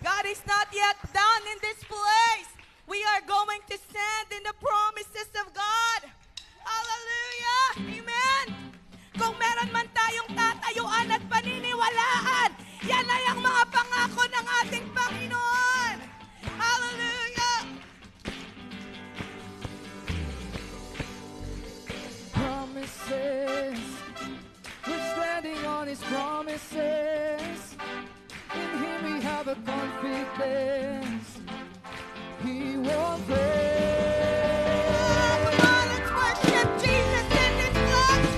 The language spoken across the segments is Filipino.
God is not yet done in this place. We are going to stand in the promises of God. Hallelujah! Amen! Kung meron man tayong tatayuan at paniniwalaan, yan ay ang mga pangako ng ating Panginoon. Hallelujah! Promises, we're standing on His promises. In Him we have a confidence. He won't break. Come on, let's worship Jesus in this place.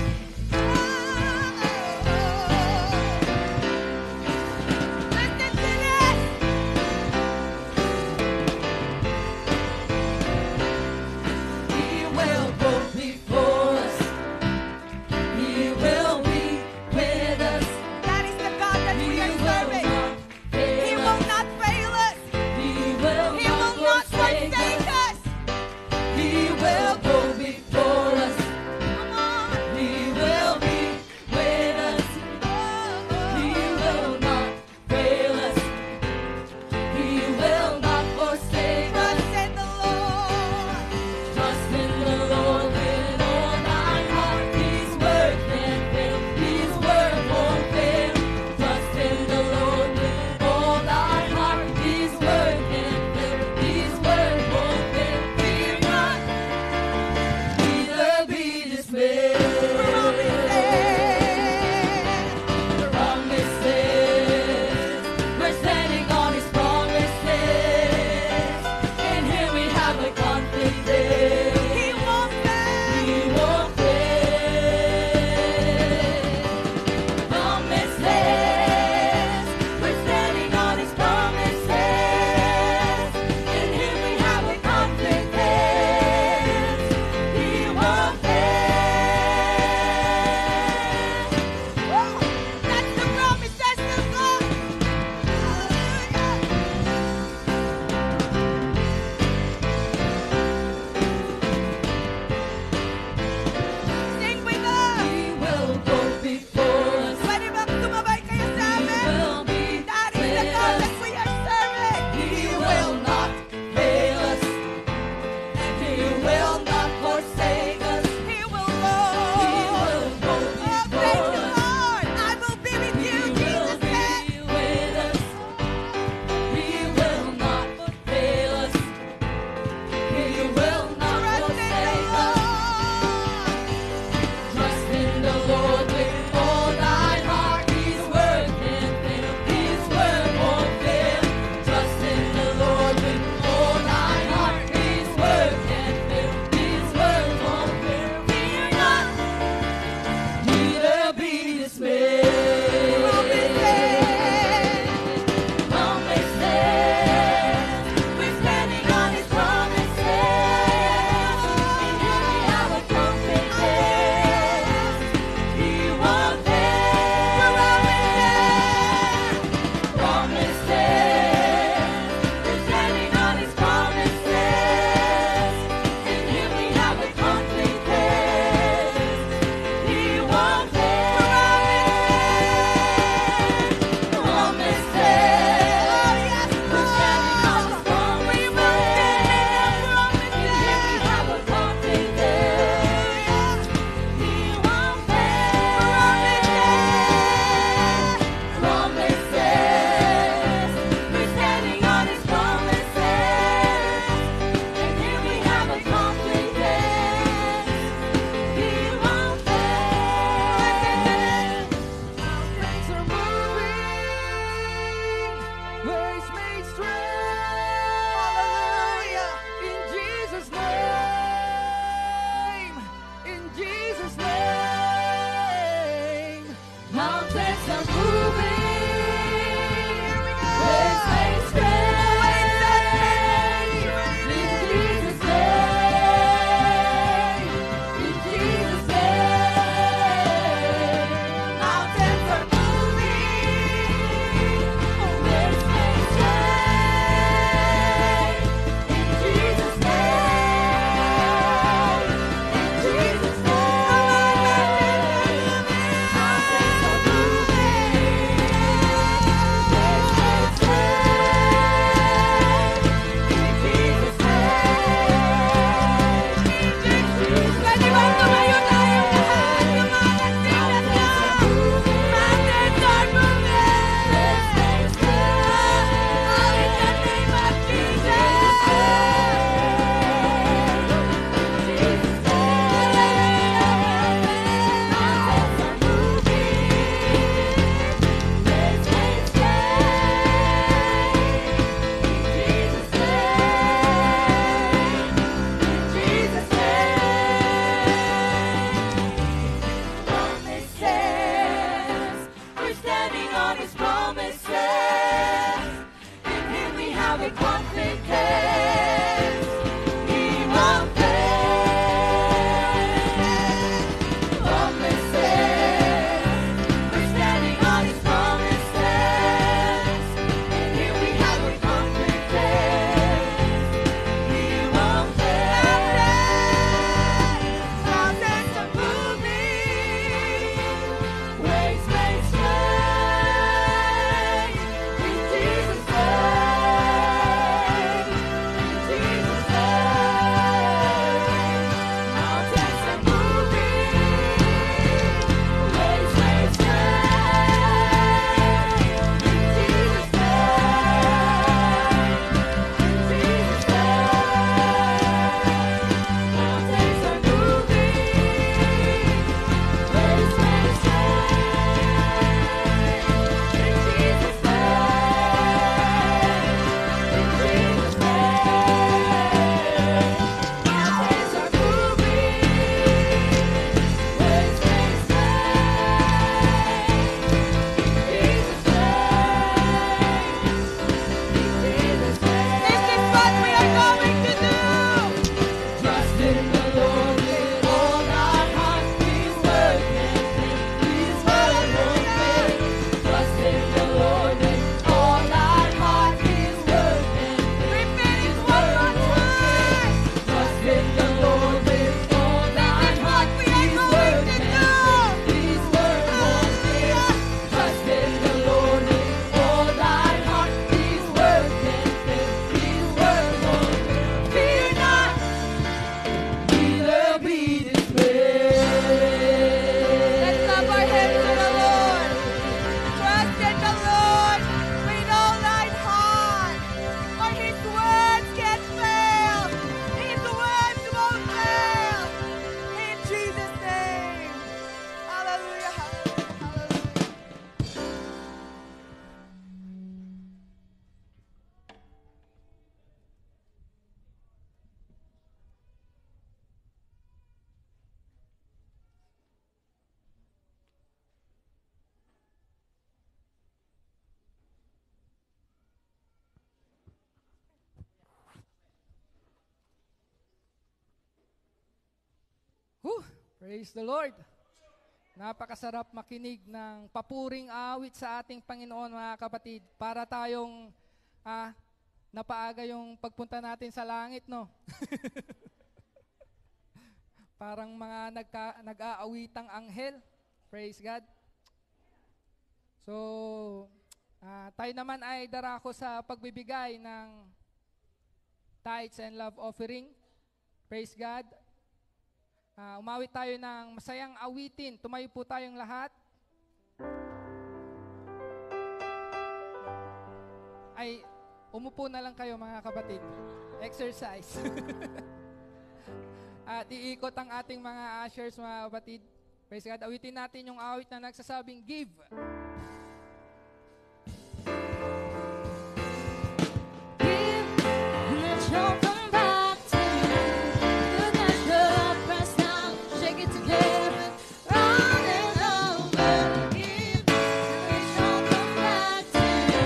Listen to this. He will go before us. He will be with us. That is the God that we are serving. He will not fail us. He will He will not forsake us. with confidence. He won't fail. Promises, we're standing on His promises. And here we have with confidence. He won't fail. Mountains are moving, waves may sway. In Jesus' name, in Jesus' name. Mountains are moving, waves may sway. In Jesus' name, in Jesus' name. Mountains are moving, waves may sway. In Jesus' name, in Jesus' name. Mountains are moving, waves may sway. In Jesus' name, in Jesus' name. This is what we are going to do. Trust in the Lord with all our heart. His word can fail. His word won't fail. Trust in the Lord with all our heart. His word can fail. Repeat it His one word more won't fail. time. Trust in the Lord with all This our is what heart. we are His going word to can do. fail. His word won't fail. Trust in the Lord with all our heart. His word can fail. His word won't fail. Fear not, neither be dismayed. Let's clap our hands to the Lord. Trust in the Lord with all thine heart, for His words can't fail. His words won't fail. In Jesus' name. Hallelujah, hallelujah, hallelujah. Praise the Lord. Napakasarap makinig ng papuring awit sa ating Panginoon, mga kapatid, para tayong napaaga yung pagpunta natin sa langit, no? Parang mga nag-aawitang anghel. Praise God. So, tayo naman ay darako sa pagbibigay ng tithes and love offering. Praise God. Umawit tayo ng masayang awitin. Tumayo po tayong lahat. Ay, umupo na lang kayo, mga kapatid. Exercise. At iikot ang ating mga ushers, mga kapatid. Praise God. Awitin natin yung awit na nagsasabing, give. Give, and it shall come back to you. Good measure, press down, shake it together, running over. Give, and it shall come back to you.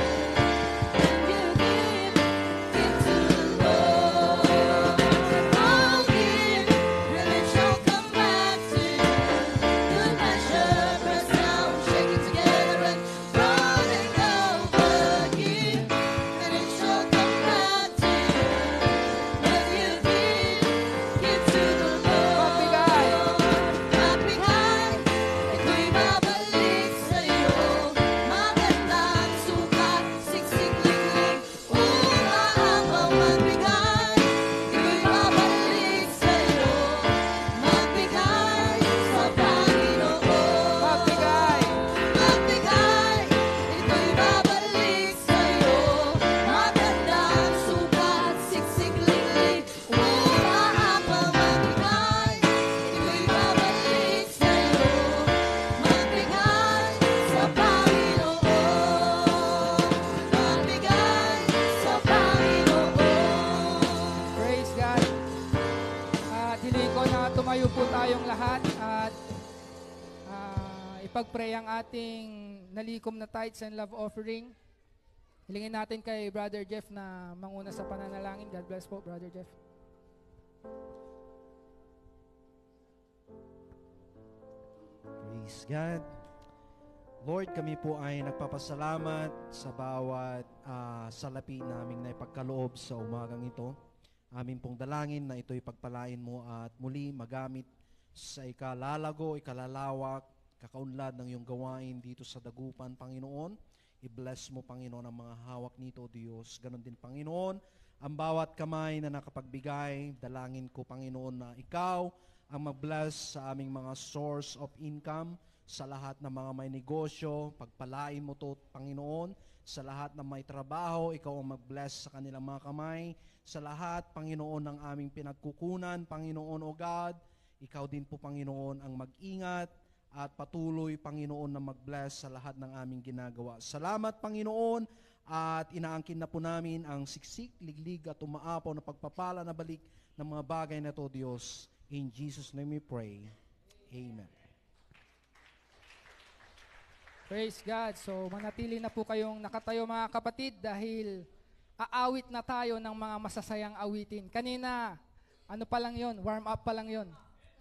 When you give to the Lord. Oh, give, and it shall come back to you. Good measure, press down, shake it together, and running over. Give, and it shall come back to you. When you give to the Lord. Magbigay, ito'y babalik sa'yo. Magandang sukat, siksik liklik, umahabang magbigay. Ito'y babalik sa'yo. Magbigay sa Panginoon. Magbigay, ito'y babalik sa'yo. Magandang sukat, siksik liklik, umahabang magbigay. Ito'y babalik sa'yo. Magbigay sa Panginoon. Magbigay sa Panginoon. Praise God. Dili ko na tumayo po tayong lahat at ipag-pray ang ating nalikom na tithes and love offering. Hilingin natin kay Brother Jeff na manguna sa pananalangin. God bless po, Brother Jeff. Praise God. Lord, kami po ay nagpapasalamat sa bawat salapi naming naipagkaloob sa umagang ito. Amin pong dalangin na ito'y pagpalain mo at muli magamit sa ikalalago, ikalalawak, kakaunlad ng iyong gawain dito sa dagupan, Panginoon. I-bless mo, Panginoon, ang mga hawak nito, Diyos. Ganon din, Panginoon, ang bawat kamay na nakapagbigay, dalangin ko, Panginoon, na ikaw ang mag-bless sa aming mga source of income, sa lahat ng mga may negosyo, pagpalain mo to, Panginoon, sa lahat ng may trabaho, ikaw ang mag-bless sa kanilang mga kamay, sa lahat, Panginoon, ng aming pinagkukunan, Panginoon, O God, ikaw din po, Panginoon, ang mag-ingat at patuloy, Panginoon, na mag-bless sa lahat ng aming ginagawa. Salamat, Panginoon, at inaangkin na po namin ang siksik, liglig at umaapaw na pagpapala na balik ng mga bagay na to, Diyos. In Jesus' name we pray. Amen. Praise God. So manatili na po kayong nakatayo mga kapatid dahil aawit na tayo ng mga masasayang awitin. Kanina, ano pa lang yon, warm up pa lang yon.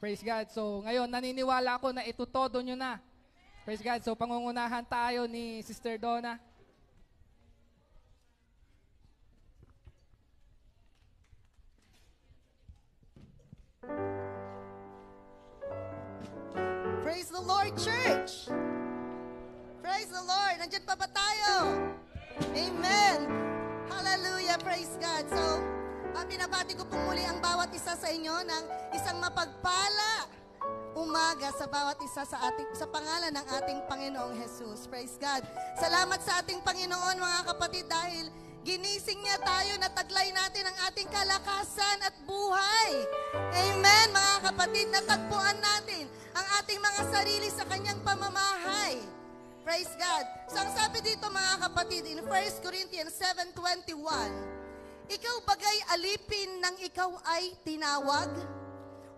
Praise God. So ngayon, naniniwala ako na ito todo nyo na. Praise God. So pangungunahan tayo ni Sister Donna. Praise the Lord, church! Praise the Lord! Nandiyan pa ba tayo? Amen! Hallelujah! Praise God! So, binabati ko po muli ang bawat isa sa inyo ng isang mapagpala umaga sa bawat isa sa pangalan ng ating Panginoong Jesus. Praise God! Salamat sa ating Panginoon, mga kapatid, dahil ginising niya tayo na taglay natin ang ating kalakasan at buhay. Amen, mga kapatid, natagpuan natin ang ating mga sarili sa kanyang pamamahay. Praise God. So ang sabi dito, mga kapatid, in 1 Corinthians 7:21, ikaw bagay alipin ng ikaw ay tinawag?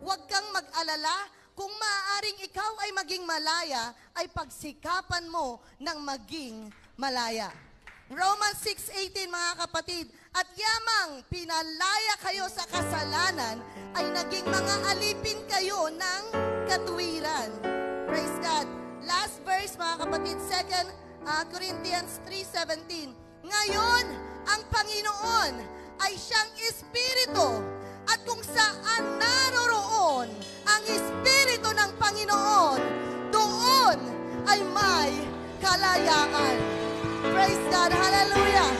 Huwag kang mag-alala, kung maaaring ikaw ay maging malaya, ay pagsikapan mo ng maging malaya. Romans 6:18, mga kapatid, at yamang pinalaya kayo sa kasalanan, ay naging mga alipin kayo ng katuwiran. Praise God. Last verse, mga kapatid, 2 Corinthians 3:17. Ngayon, ang Panginoon ay siyang Espiritu, at kung saan naroroon ang Espiritu ng Panginoon, doon ay may kalayaan. Praise God. Hallelujah.